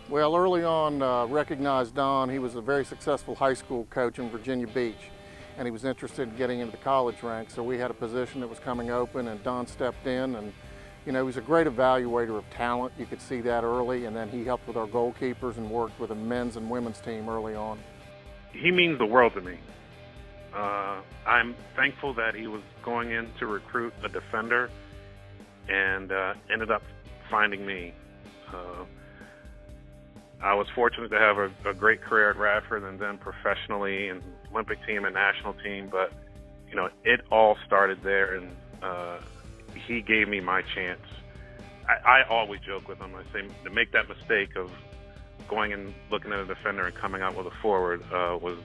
Well, early on, recognized Don. He was a very successful high school coach in Virginia Beach, and he was interested in getting into the college ranks. So we had a position that was coming open, and Don stepped in. And you know, he was a great evaluator of talent. You could see that early, and then he helped with our goalkeepers and worked with a men's and women's team early on. He means the world to me. I'm thankful that he was going in to recruit a defender and ended up finding me. I was fortunate to have a great career at Radford and then professionally in Olympic team and national team, but you know, it all started there, and he gave me my chance. I always joke with him. I say to make that mistake of going and looking at a defender and coming out with a forward was,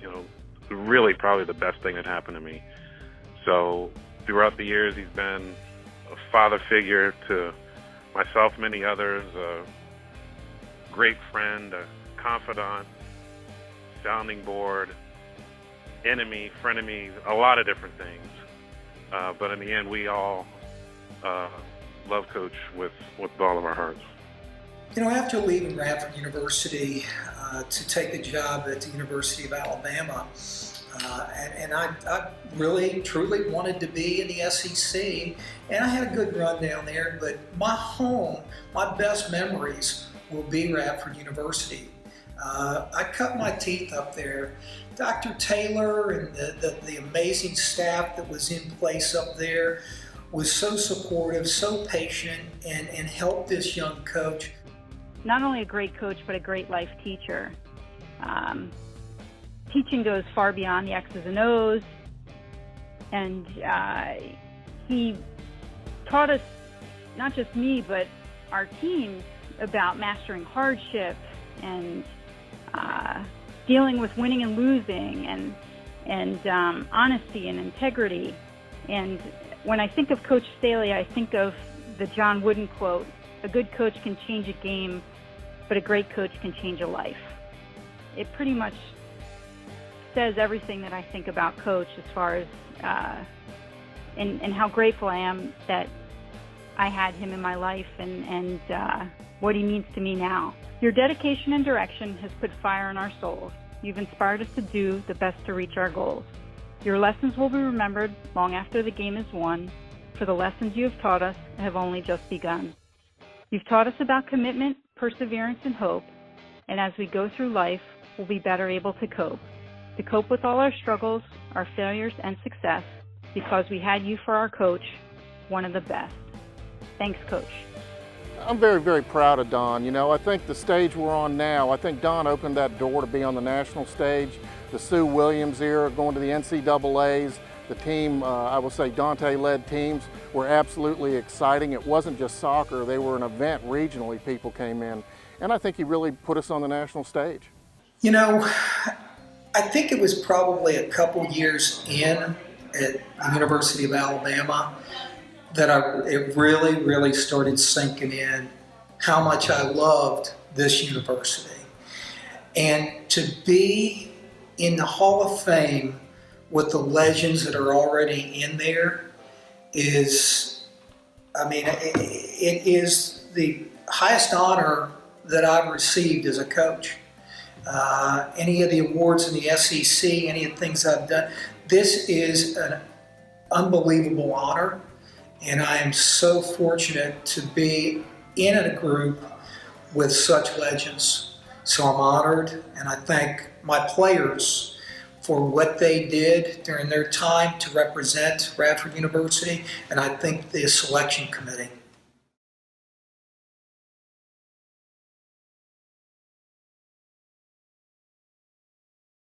you know, really probably the best thing that happened to me. So throughout the years, he's been a father figure to myself, many others, a great friend, a confidant, sounding board, enemy, frenemy, a lot of different things. But in the end, we all love Coach with all of our hearts. You know, after leaving Radford University to take a job at the University of Alabama, and I really, truly wanted to be in the SEC, and I had a good run down there, but my home, my best memories will be Radford University. I cut my teeth up there. Dr. Taylor and the amazing staff that was in place up there was so supportive, so patient, and helped this young coach. Not only a great coach, but a great life teacher. Teaching goes far beyond the X's and O's, and he taught us, not just me, but our teams, about mastering hardship and dealing with winning and losing, and honesty and integrity. And when I think of Coach Staley, I think of the John Wooden quote, "A good coach can change a game, but a great coach can change a life." It pretty much says everything that I think about Coach as far as and how grateful I am that I had him in my life, and what he means to me now. Your dedication and direction has put fire in our souls. You've inspired us to do the best to reach our goals. Your lessons will be remembered long after the game is won, for the lessons you have taught us have only just begun. You've taught us about commitment, perseverance, and hope, and as we go through life, we'll be better able to cope with all our struggles, our failures, and success, because we had you for our coach, one of the best. Thanks, Coach. I'm very, very proud of Don. You know, I think the stage we're on now, I think Don opened that door to be on the national stage. The Sue Williams era, going to the NCAAs, the team, I will say Dante-led teams, were absolutely exciting. It wasn't just soccer, they were an event regionally, people came in. And I think he really put us on the national stage. You know, I think it was probably a couple years in at the University of Alabama that it really, really started sinking in how much I loved this university. And to be in the Hall of Fame with the legends that are already in there is, I mean, it is the highest honor that I've received as a coach. Any of the awards in the SEC, any of the things I've done, this is an unbelievable honor. And I am so fortunate to be in a group with such legends. So I'm honored, and I thank my players for what they did during their time to represent Radford University, and I thank the selection committee.